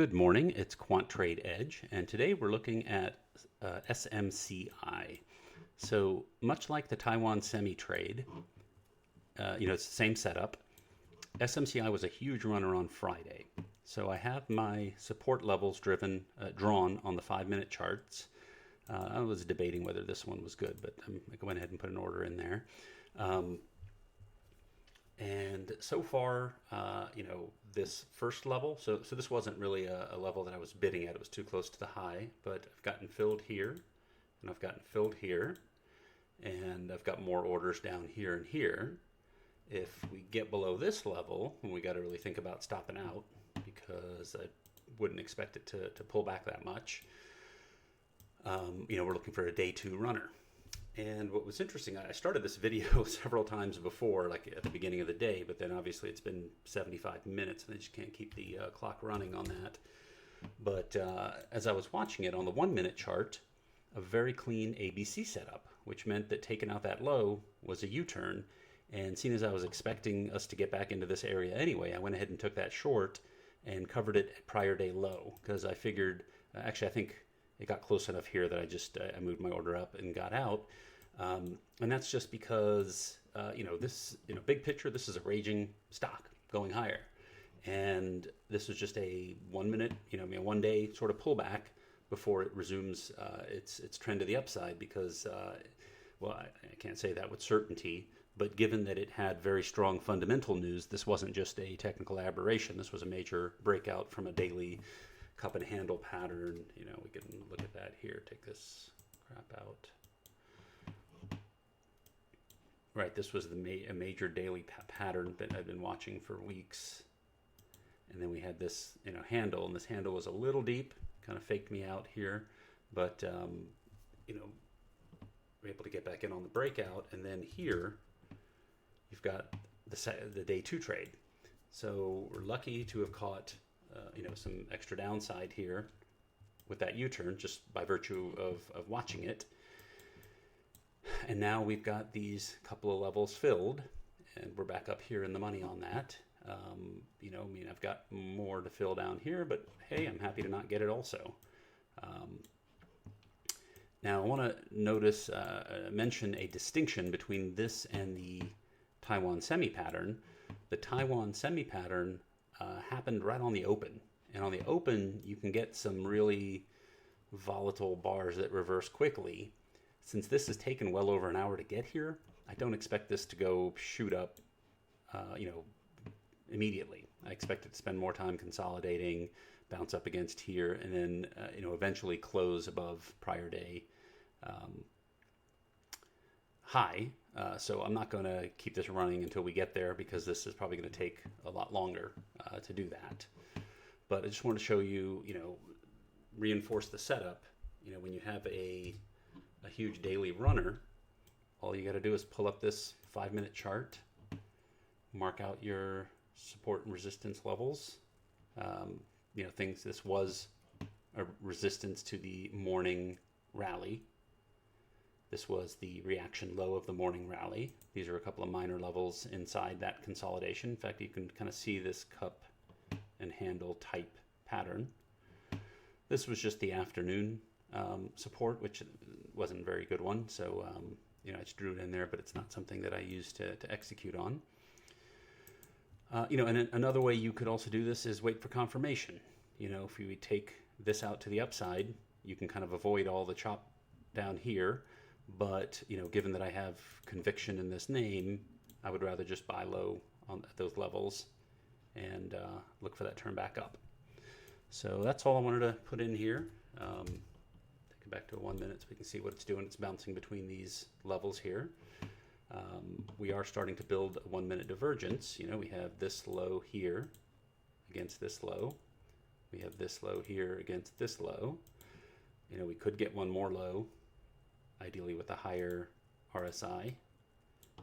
Good morning, it's Quant Trade Edge, and today we're looking at SMCI. So much like the Taiwan semi trade, it's the same setup. SMCI was a huge runner on Friday. So I have my support levels drawn on the 5-minute charts. I was debating whether this one was good, but I went ahead and put an order in there. And so far, this first level, so this wasn't really a level that I was bidding at. It was too close to the high, but I've gotten filled here, and I've gotten filled here, and I've got more orders down here and here. If we get below this level, then we got to really think about stopping out, because I wouldn't expect it to pull back that much. We're looking for a day 2 runner. And what was interesting, I started this video several times before, like at the beginning of the day, but then obviously it's been 75 minutes and I just can't keep the clock running on that. But as I was watching it on the 1-minute chart, a very clean ABC setup, which meant that taking out that low was a U-turn. And seeing as I was expecting us to get back into this area anyway, I went ahead and took that short and covered it at prior day low, because I figured, actually I think it got close enough here that I moved my order up and got out. And that's just because, big picture, this is a raging stock going higher. And this was just a 1 minute, a 1 day sort of pullback before it resumes its trend to the upside, because, I can't say that with certainty, but given that it had very strong fundamental news, this wasn't just a technical aberration. This was a major breakout from a daily cup and handle pattern. We can look at that here. Take this crap out. Right, this was a major daily pattern that I've been watching for weeks. And then we had this, handle, and this handle was a little deep, kind of faked me out here, but we're able to get back in on the breakout. And then here, you've got the day 2 trade. So we're lucky to have caught some extra downside here with that U-turn, just by virtue of watching it. And now we've got these couple of levels filled, and we're back up here in the money on that. I've got more to fill down here, but hey, I'm happy to not get it also. Now I want to mention a distinction between this and the Taiwan semi pattern. The Taiwan semi pattern happened right on the open. And on the open, you can get some really volatile bars that reverse quickly. Since this has taken well over an hour to get here, I don't expect this to go shoot up, immediately. I expect it to spend more time consolidating, bounce up against here, and then, eventually close above prior day high. So I'm not going to keep this running until we get there, because this is probably going to take a lot longer to do that. But I just want to show you, reinforce the setup. When you have a huge daily runner, all you got to do is pull up this 5-minute chart, mark out your support and resistance levels. This was a resistance to the morning rally. This was the reaction low of the morning rally. These are a couple of minor levels inside that consolidation. In fact, you can kind of see this cup and handle type pattern. This was just the afternoon support, which wasn't a very good one. So, I just drew it in there, but it's not something that I used to execute on. And another way you could also do this is wait for confirmation. If you take this out to the upside, you can kind of avoid all the chop down here. But, given that I have conviction in this name, I would rather just buy low at those levels and look for that turn back up. So that's all I wanted to put in here. Take it back to 1 minute so we can see what it's doing. It's bouncing between these levels here. We are starting to build a 1-minute divergence. We have this low here against this low. We have this low here against this low. We could get one more low, ideally with a higher RSI,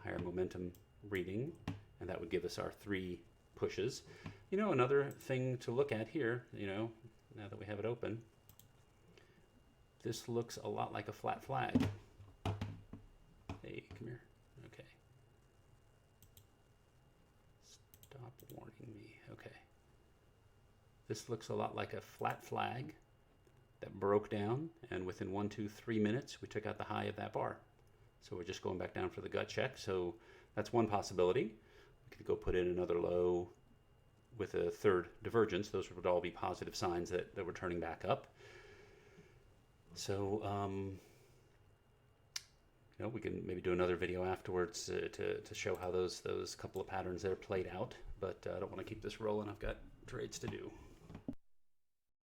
higher momentum reading, and that would give us our 3 pushes. Another thing to look at here, now that we have it open, this looks a lot like a flat flag. Hey, come here. Okay. Stop warning me. Okay. this looks a lot like a flat flag that broke down, and within 1, 2, 3 minutes, we took out the high of that bar. So we're just going back down for the gut check. So that's one possibility. We could go put in another low with a third divergence. Those would all be positive signs that we're turning back up. So, we can maybe do another video afterwards to show how those couple of patterns there played out. But I don't want to keep this rolling. I've got trades to do.